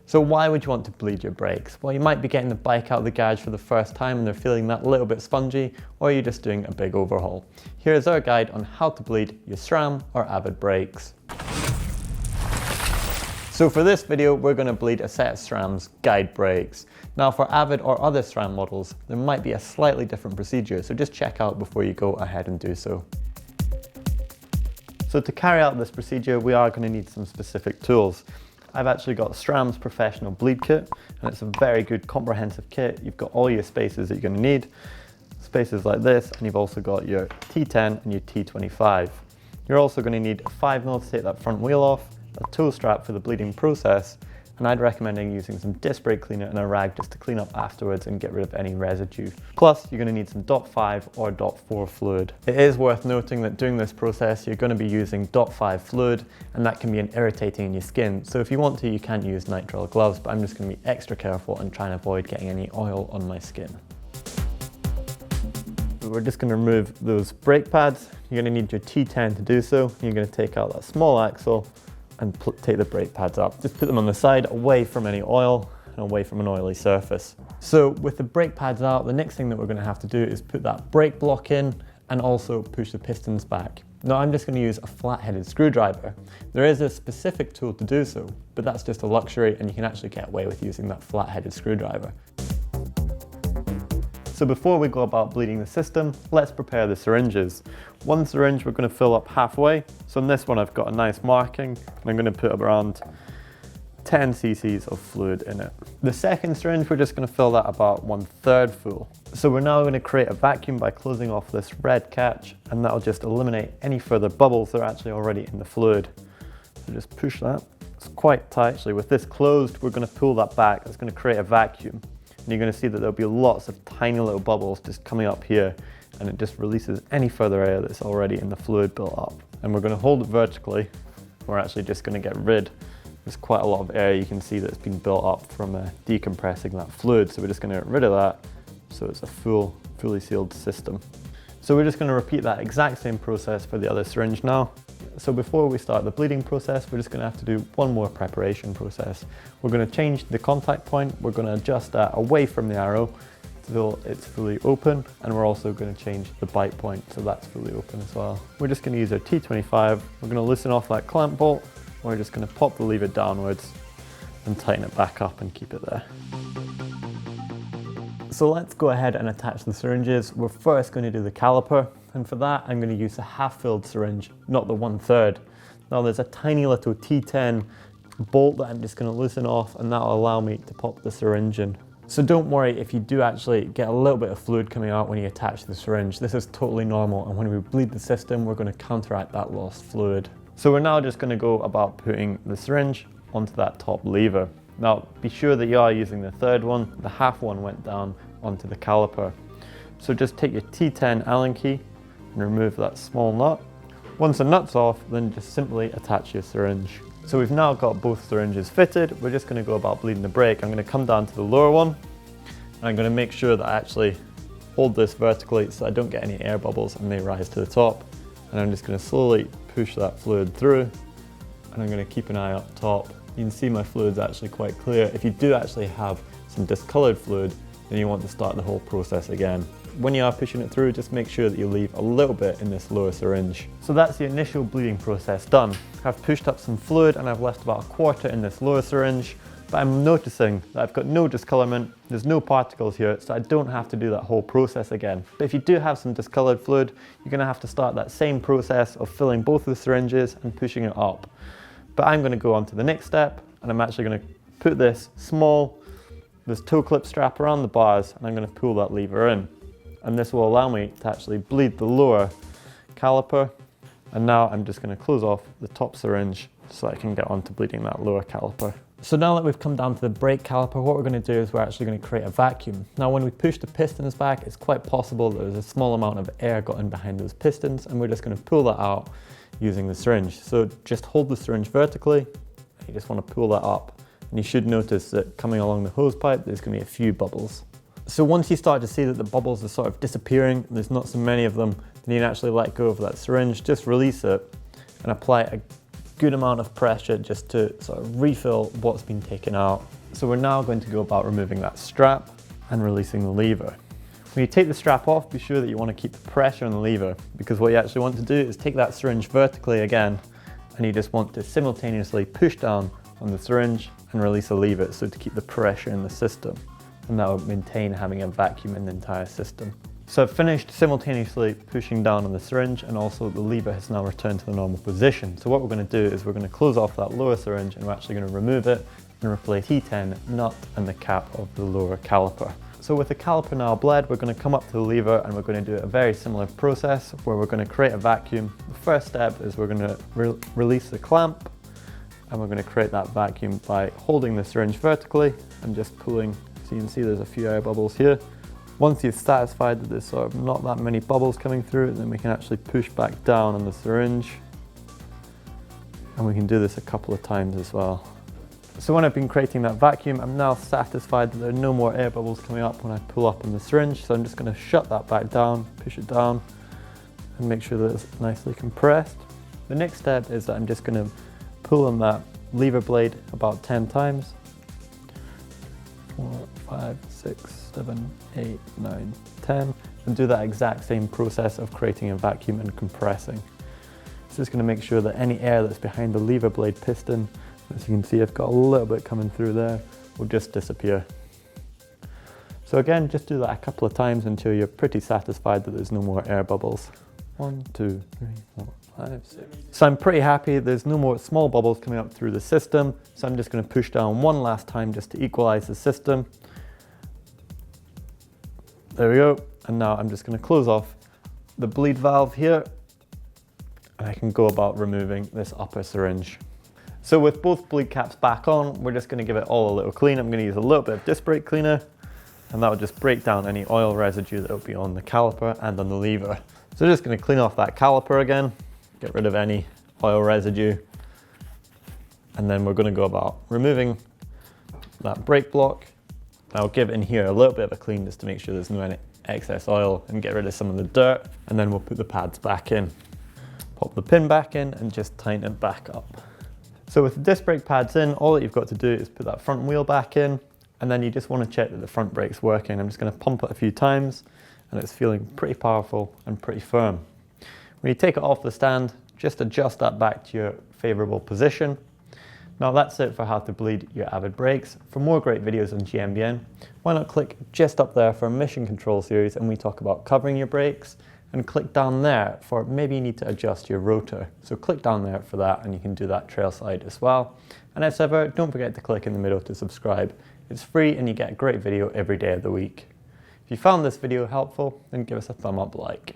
So why would you want to bleed your brakes? Well, you might be getting the bike out of the garage for the first time and they're feeling that little bit spongy, or you're just doing a big overhaul. Here's our guide on how to bleed your SRAM or Avid brakes. So for this video, we're going to bleed a set of SRAM's guide brakes. Now for Avid or other SRAM models, there might be a slightly different procedure, so just check out before you go ahead and do so. So to carry out this procedure, we are going to need some specific tools. I've actually got SRAM's professional bleed kit, and it's a very good comprehensive kit. You've got all your spacers that you're going to need, spacers like this, and you've also got your T10 and your T25. You're also going to need a 5mm to take that front wheel off, a tow strap for the bleeding process, and I'd recommend using some disc brake cleaner and a rag just to clean up afterwards and get rid of any residue. Plus, you're going to need some .5 or .4 fluid. It is worth noting that during this process, you're going to be using .5 fluid, and that can be irritating in your skin. So if you want to, you can use nitrile gloves, but I'm just going to be extra careful and try and avoid getting any oil on my skin. We're just going to remove those brake pads. You're going to need your T10 to do so. You're going to take out that small axle and take the brake pads up. Just put them on the side, away from any oil and away from an oily surface. So with the brake pads out, the next thing that we're going to have to do is put that brake block in and also push the pistons back. Now I'm just going to use a flat-headed screwdriver. There is a specific tool to do so, but that's just a luxury and you can actually get away with using that flat-headed screwdriver. So before we go about bleeding the system, let's prepare the syringes. One syringe we're going to fill up halfway. So in this one I've got a nice marking, and I'm going to put around 10 cc's of fluid in it. The second syringe, we're just going to fill that about 1/3 full. So we're now going to create a vacuum by closing off this red catch, and that'll just eliminate any further bubbles that are actually already in the fluid. So just push that. It's quite tight actually. With this closed, we're going to pull that back. It's going to create a vacuum. And you're going to see that there'll be lots of tiny little bubbles just coming up here, and it just releases any further air that's already in the fluid built up. And we're going to hold it vertically. We're actually just going to get rid. There's quite a lot of air you can see that's been built up from decompressing that fluid, so we're just going to get rid of that so it's a fully sealed system. So we're just going to repeat that exact same process for the other syringe now. So before we start the bleeding process, we're just going to have to do one more preparation process. We're going to change the contact point. We're going to adjust that away from the arrow until it's fully open, and we're also going to change the bite point so that's fully open as well. We're just going to use our T25. We're going to loosen off that clamp bolt. We're just going to pop the lever downwards and tighten it back up and keep it there. So let's go ahead and attach the syringes. We're first going to do the caliper, and for that I'm going to use a half-filled syringe, not the 1/3. Now there's a tiny little T10 bolt that I'm just going to loosen off, and that'll allow me to pop the syringe in. So don't worry if you do actually get a little bit of fluid coming out when you attach the syringe. This is totally normal, and when we bleed the system, we're going to counteract that lost fluid. So we're now just going to go about putting the syringe onto that top lever. Now be sure that you are using the third one. The half one went down onto the caliper. So just take your T10 Allen key and remove that small nut. Once the nut's off, then just simply attach your syringe. So we've now got both syringes fitted. We're just going to go about bleeding the brake. I'm going to come down to the lower one, and I'm going to make sure that I actually hold this vertically so I don't get any air bubbles and they rise to the top. And I'm just going to slowly push that fluid through, and I'm going to keep an eye up top. You can see my fluid's actually quite clear. If you do actually have some discolored fluid, then you want to start the whole process again. When you are pushing it through, just make sure that you leave a little bit in this lower syringe. So that's the initial bleeding process done. I've pushed up some fluid and I've left about 1/4 in this lower syringe, but I'm noticing that I've got no discolorment, there's no particles here, so I don't have to do that whole process again. But if you do have some discolored fluid, you're going to have to start that same process of filling both of the syringes and pushing it up. But I'm going to go on to the next step, and I'm actually going to put this toe clip strap around the bars, and I'm going to pull that lever in. And this will allow me to actually bleed the lower caliper. And now I'm just going to close off the top syringe so I can get on to bleeding that lower caliper. So now that we've come down to the brake caliper, what we're going to do is we're actually going to create a vacuum. Now when we push the pistons back, it's quite possible that there's a small amount of air got in behind those pistons, and we're just going to pull that out using the syringe. So just hold the syringe vertically, and you just want to pull that up. And you should notice that coming along the hose pipe, there's going to be a few bubbles. So once you start to see that the bubbles are sort of disappearing, there's not so many of them, then you can actually let go of that syringe, just release it and apply a good amount of pressure just to sort of refill what's been taken out. So we're now going to go about removing that strap and releasing the lever. When you take the strap off, be sure that you want to keep the pressure on the lever, because what you actually want to do is take that syringe vertically again, and you just want to simultaneously push down on the syringe and release the lever, so to keep the pressure in the system, and that will maintain having a vacuum in the entire system. So I've finished simultaneously pushing down on the syringe, and also the lever has now returned to the normal position. So what we're going to do is we're going to close off that lower syringe, and we're actually going to remove it and replace the T10 nut and the cap of the lower caliper. So with the caliper now bled, we're going to come up to the lever and we're going to do a very similar process where we're going to create a vacuum. The first step is we're going to release the clamp, and we're going to create that vacuum by holding the syringe vertically and just pulling. So you can see there's a few air bubbles here. Once you're satisfied that there's sort of not that many bubbles coming through, then we can actually push back down on the syringe, and we can do this a couple of times as well. So when I've been creating that vacuum, I'm now satisfied that there are no more air bubbles coming up when I pull up on the syringe. So I'm just going to shut that back down, push it down, and make sure that it's nicely compressed. The next step is that I'm just going to pull on that lever blade about 10 times. 4, 5, 6, 7, 8, 9, 10. And do that exact same process of creating a vacuum and compressing. It's just going to make sure that any air that's behind the lever blade piston, as you can see, I've got a little bit coming through there, will just disappear. So again, just do that a couple of times until you're pretty satisfied that there's no more air bubbles. 1, 2, 3, 4, 5, 6. So I'm pretty happy there's no more small bubbles coming up through the system. So I'm just going to push down one last time just to equalize the system. There we go. And now I'm just going to close off the bleed valve here, and I can go about removing this upper syringe. So with both bleed caps back on, we're just going to give it all a little clean. I'm going to use a little bit of disc brake cleaner, and that will just break down any oil residue that will be on the caliper and on the lever. So just going to clean off that caliper again, get rid of any oil residue, and then we're going to go about removing that brake block. I'll give in here a little bit of a clean just to make sure there's no any excess oil and get rid of some of the dirt, and then we'll put the pads back in. Pop the pin back in and just tighten it back up. So with the disc brake pads in, all that you've got to do is put that front wheel back in, and then you just want to check that the front brake's working. I'm just going to pump it a few times, and it's feeling pretty powerful and pretty firm. When you take it off the stand, just adjust that back to your favourable position. Now that's it for how to bleed your Avid brakes. For more great videos on GMBN, why not click just up there for a mission control series, and we talk about covering your brakes, and click down there for maybe you need to adjust your rotor. So click down there for that, and you can do that trail side as well. And as ever, don't forget to click in the middle to subscribe. It's free and you get a great video every day of the week. If you found this video helpful, then give us a thumb up like.